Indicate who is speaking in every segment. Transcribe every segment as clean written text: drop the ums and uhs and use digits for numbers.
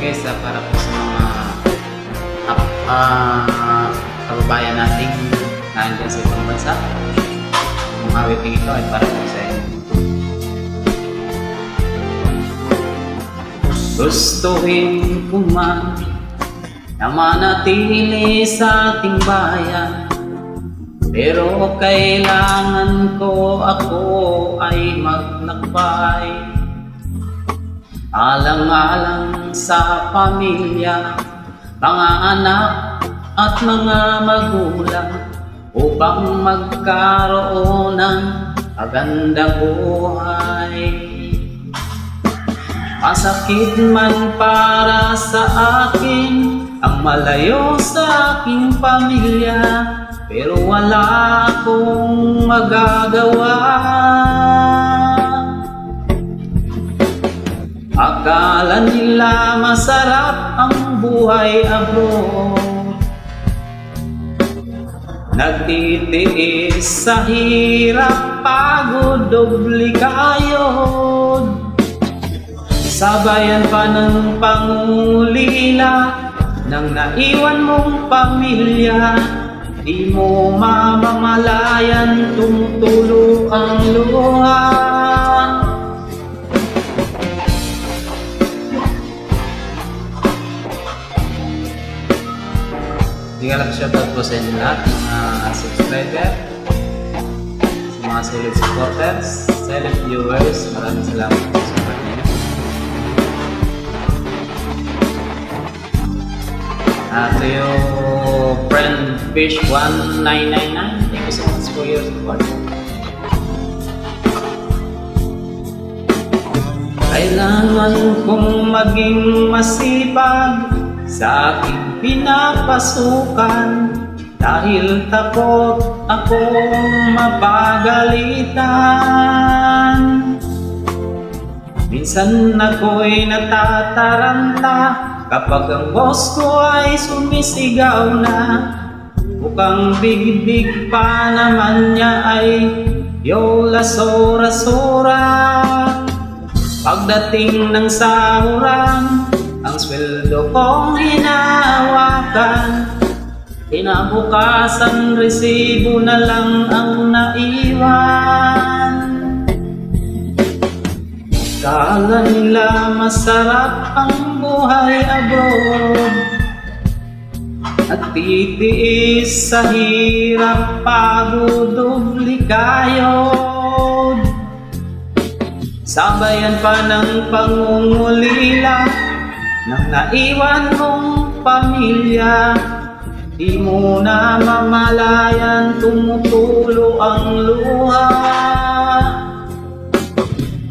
Speaker 1: guys, para po sa mga kababayan nating nandiyan sa ibang bansa. Ang awiting ito ay para po sa inyo. Gustuhin ko man na manatili sa ating bayan, pero kailangan ko ako ay maglakbay. Alang-alang sa pamilya, mga anak at mga magulang, upang magkaroon ng magandang buhay. Masakit man para sa akin ang malayo sa aking pamilya, pero wala akong magagawa. Akala nila masarap ang buhay abroad, nagtitiis sa hirap, pagod, doble kayod. Sabayan pa ng pangungulila ng naiwan mong pamilya, di mo mamamalayan, tumutulo ang luha. Hindi ka lang shoutout po sa inyo lahat, mga subscriber, sa mga solid supporters, silent viewers, maraming salamat po sa support ninyo. To yung friend fish 1999, thank you so much for your support. Kailangan kong maging masipag sa aking pinapasukan, dahil takot akong mapagalitan. Minsan ako'y natataranta kapag ang boss ko ay sumisigaw na, mukhang big pa naman niya ay yola sora-sora. Pagdating ng sahuran, ang sweldo kong hinahawakan, kinabukasan resibo na lang ang naiwan. Kala nila masarap ang buhay abroad, at titiis sa hirap, pagod, doble kayod. Sabayan pa ng pangungulila ng naiwan mong pamilya, di mo na mamalayan, tumutulo ang luha.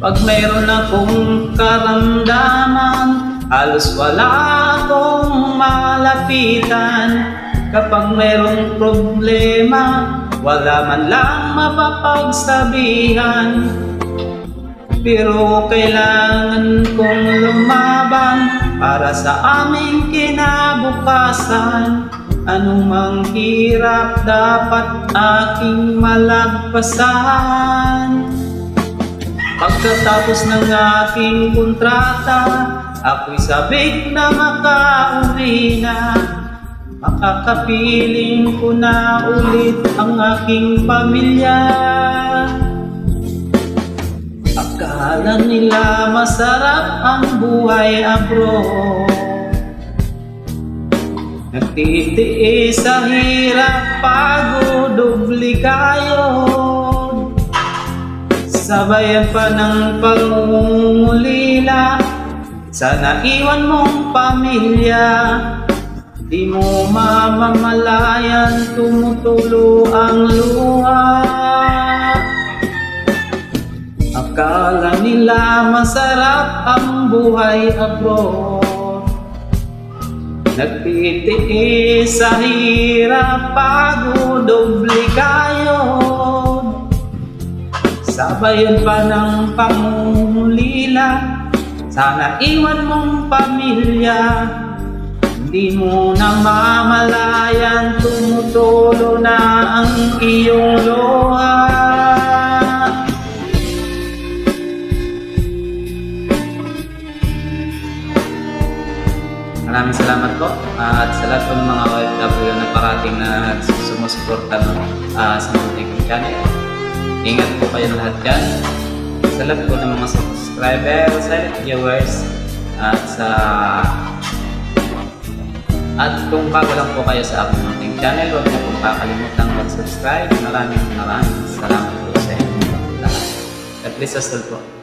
Speaker 1: Pag mayroon akong karamdaman, halos wala akong malapitan. Kapag mayroong problema, wala man lang mapapagsabihan. Pero kailangan kong lumaban para sa aming kinabukasan. Anumang hirap dapat aking malagpasan. Pagkatapos ng aking kontrata, ako'y sabik na makauwi na. Makakapiling ko na ulit ang aking pamilya. Akala nila masarap ang buhay abroad, nagtitiis sa hirap, pagod, doble kayod. Sabayan pa ng pangungulila sa naiwan mong pamilya, di mo mamamalayan, tumutulo ang luha. Akala nila masarap ang buhay abroad, nagtitiis sa hirap, pagod, doble kayod. Sabayan pa ng pangungulila sa naiwan mong pamilya, di mo na mamalayan, tumutulo na ang iyong luha. Maraming salamat po at sa lahat po ng mga OFW na parating na sumusuporta sa munting channel. Ingat po kayo lahat dyan. Sa lahat po ng mga subscriber, silent viewers, at kung bago lang po kayo sa aking munting channel, huwag niyo pong kakalimutan mag-subscribe. Maraming salamat po sa inyo lahat. God bless us all po.